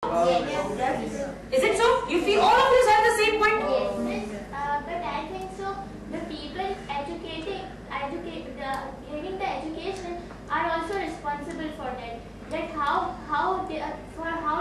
Yes. Is it so? You feel all of you have the same point? Yes. But I think so. The people getting the education are also responsible for that. That how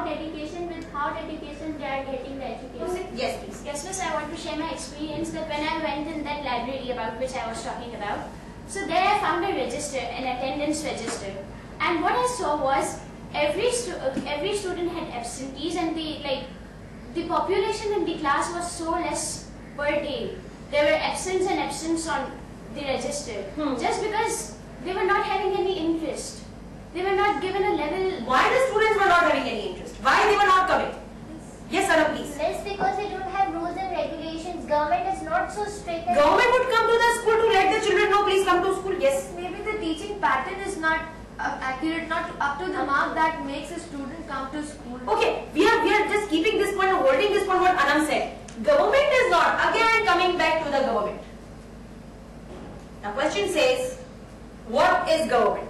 dedication they are getting the education. Yes, please. Yes, miss, I want to share my experience that when I went in that library about which I was talking about, so there I found a register, an attendance register, and what I saw was every student had absentees, and the population in the class was so less per day. There were absence on the register just because they were not having any interest. They were not given a level. Why the students were not having any interest? Why they were not coming? Yes, Sarah, please. Less because they don't have rules and regulations. Government is not so strict. Government would come to the school to let the children know, please come to school. Yes. Maybe the teaching pattern is not accurate, not up to the mark that makes a student come to school. Okay, we are just keeping this point, holding this point what Anam said. Government is not, again coming back to the government. Now question says, what is government?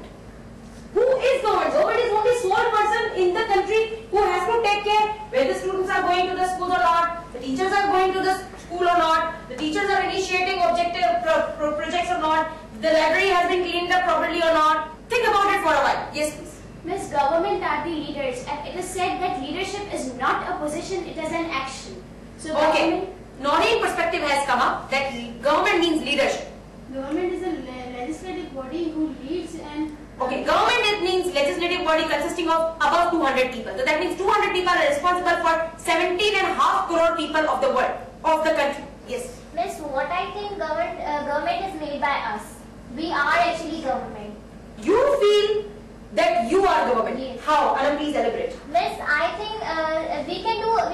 Who is government? Government is only small person in the country who has to take care whether the students are going to the school or not, the teachers are going to the school or not, the teachers are initiating objective projects or not, the library has been cleaned up properly or not. Think about it for a while. Yes, please. Miss, government are the leaders, and it is said that leadership is not a position, it is an action. So Okay, Noreen perspective has come up that government means leadership. Government is a legislative body who leads and... Okay, government it means legislative body consisting of above 200 people. So that means 200 people are responsible for 17.5 crore people of the world, of the country. Yes. Miss, what I think government is made by us. We are actually government. You feel that you are government. Yes. How? Anam, please elaborate. Miss, I think we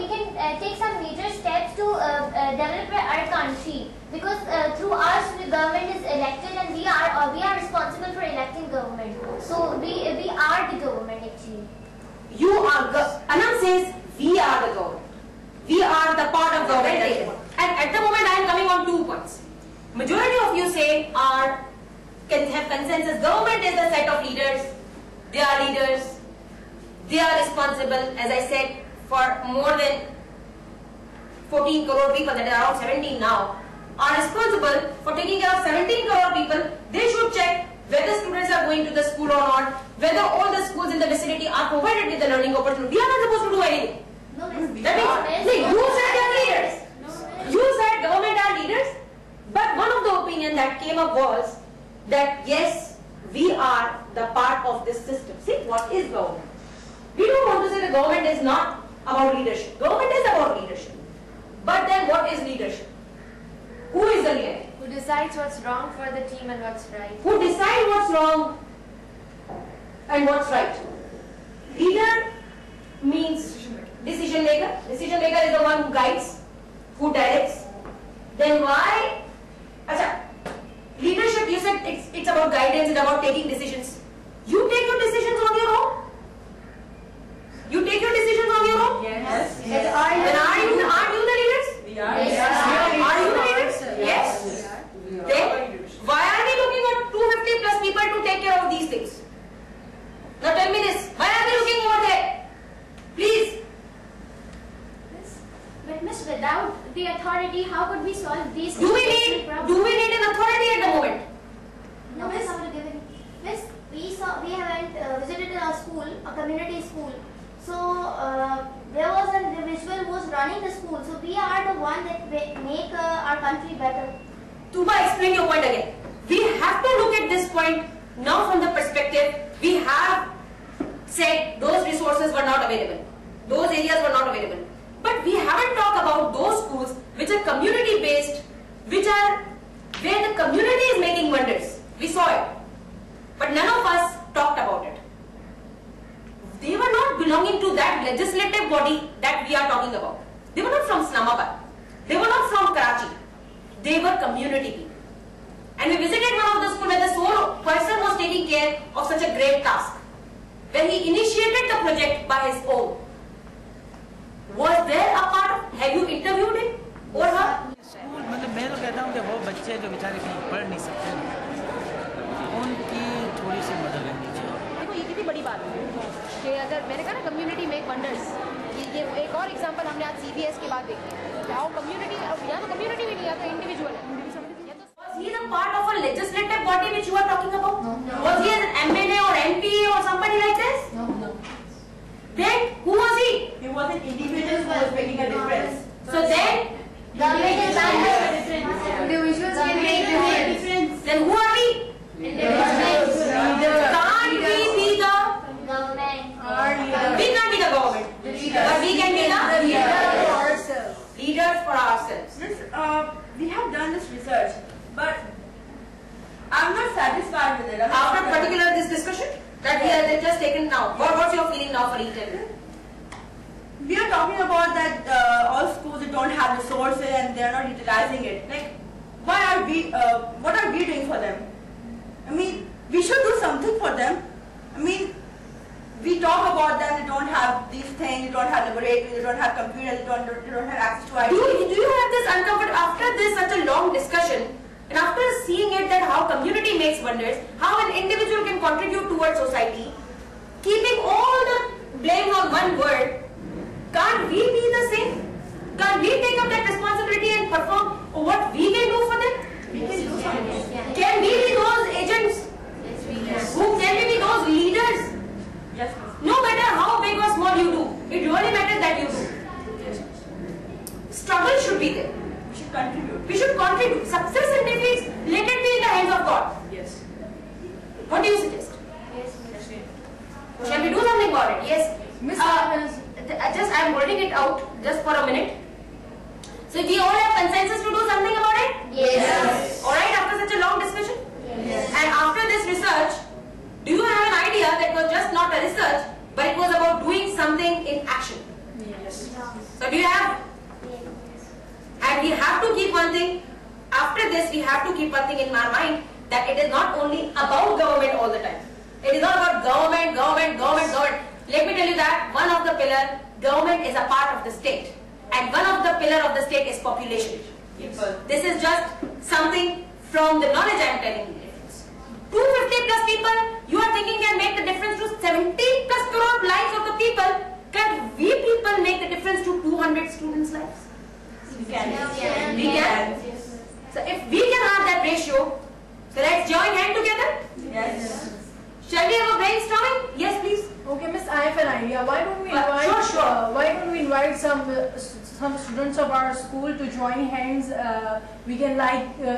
can take some major steps to develop our country, because through us the government is elected and we are responsible for electing government. So we are the government actually. You are Anam says we are the government. We are the part of government. And at the moment I am coming on 2 points. Majority of you say can have consensus. Government is a set of leaders. They are leaders. They are responsible, as I said, for more than 14 crore people, that is around 17 now, are responsible for taking care of 17 crore people. They should check whether students are going to the school or not, whether all the schools in the vicinity are provided with the learning opportunity. We are not supposed to do anything. No, miss. That means, you said they are leaders. You said government are leaders, but one of the opinion that came up was that yes, we are the part of this system. See, what is government? We don't want to say the government is not about leadership. Government is about leadership. But then what is leadership? Who is the leader? Who decides what's wrong for the team and what's right? Who decide what's wrong and what's right? Leader means decision maker. Decision maker is the one who guides, who directs. Then why? Acha, leadership, you said it's about guidance, it's about taking decisions. You take your decisions on your own? You take your decisions on your own? Yes. Then are you the leaders? We are. Yes. Are you the leaders? Yes. Then why are we looking at 250 plus people to take care of these things? Now tell me this. Why are we looking over there? Please. But miss, without the authority, how could we solve these Do we need an authority at the moment? No, miss. Miss, we haven't visited a school, a community school. So there was an individual who was running the school. So we are the one that make our country better. Tuba, explain your point again. We have to look at this point now from the perspective we have said those resources were not available. Those areas were not available. But we haven't talked about those schools which are community based, which are where the community is making wonders. We saw it. But none of us talked about it. They were not belonging to that legislative body that we are talking about. They were not from Islamabad. They were not from Karachi. They were community people. And we visited one of the schools where the sole person was taking care of such a great task. When he initiated the project by his own. Was there a part of, have you interviewed him or her? School मतलब मैं तो कहता हूँ कि वो बच्चे जो बेचारे कहीं पढ़ नहीं सकते उनकी थोड़ी सी मदद करनी चाहिए। देखो ये कितनी बड़ी बात है कि अगर मैंने कहा ना community make wonders, for example हमने आज CBS के बाद देखी है, यहाँ कम्युनिटी, यहाँ तो कम्युनिटी भी नहीं है, तो इंडिविजुअल है। Was he a part of a legislative body which you are talking about? No. Was he an MLA or MP or somebody like this? No. Then who was he? He was an individual who was making a difference. So then Individuals can make difference. Then who are we? Individuals. Can't we be the Government. We can't be the government, but we can be the Leaders for ourselves. leaders for ourselves. We have done this research, but I'm not satisfied with it. After particular this discussion that we have just taken now, what's your feeling now for each and? We are talking about that all schools that don't have resources and they are not utilizing it. Like, why are we? What are we doing for them? I mean, we should do something for them. I mean, we talk about them. They don't have these things. They don't have laboratories. They don't have computers. They don't have access to IT. Do you have this uncomfort after this such a long discussion and after seeing it that how community makes wonders, how an individual can contribute towards society, keeping all the blame on one word? Can't we be the same? Can't we take up that responsibility and perform what we can do for them? We can do something. Can we be those agents? Who can we be those leaders? Yes. No matter how big or small you do, it really matters that you do. Struggle should be there. We should contribute. We should contribute. Success and defeats, let it be in the hands of God. Yes. What do you suggest? Shall we do something about it? Yes. Miss I'm holding it out just for a minute. So we all have consensus to do something about it? Yes. Alright, after such a long discussion? Yes. And after this research, do you have an idea that was just not a research, but it was about doing something in action? Yes. So do you have? And we have to keep one thing, after this we have to keep one thing in our mind, that it is not only about government all the time. It is not about government. Let me tell you that one of the pillar, government is a part of the state. And one of the pillar of the state is population. People. This is just something from the knowledge I am telling you. 250 plus people, you are thinking can make the difference to 70 plus crore lives of the people. Can we people make the difference to 200 students' lives? We can. We can. So if we can have that ratio, so let's join hand together. Yes. Shall we have a brainstorming? Yes, please. Okay, Miss, I have an idea. Why don't we invite? Sure. Why don't we invite some students of our school to join hands? We can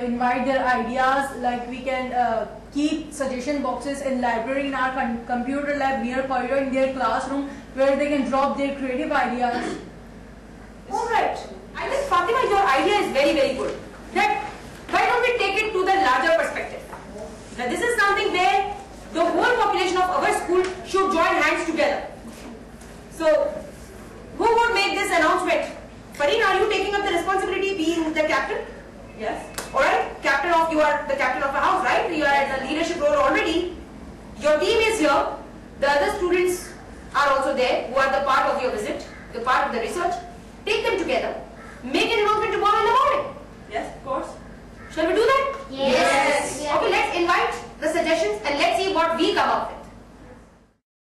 invite their ideas. Like we can keep suggestion boxes in library in our computer lab near corridor in their classroom where they can drop their creative ideas. All right. I think Fatima, your idea is very, very good. That why don't we take it to the larger perspective? Now this is something where the whole population of our school should join hands together. So, who would make this announcement? Fareen, are you taking up the responsibility being the captain? Yes. Alright, captain of, you are the captain of a house, right? You are at the leadership role already. Your team is here. The other students are also there who are the part of your visit, the part of the research.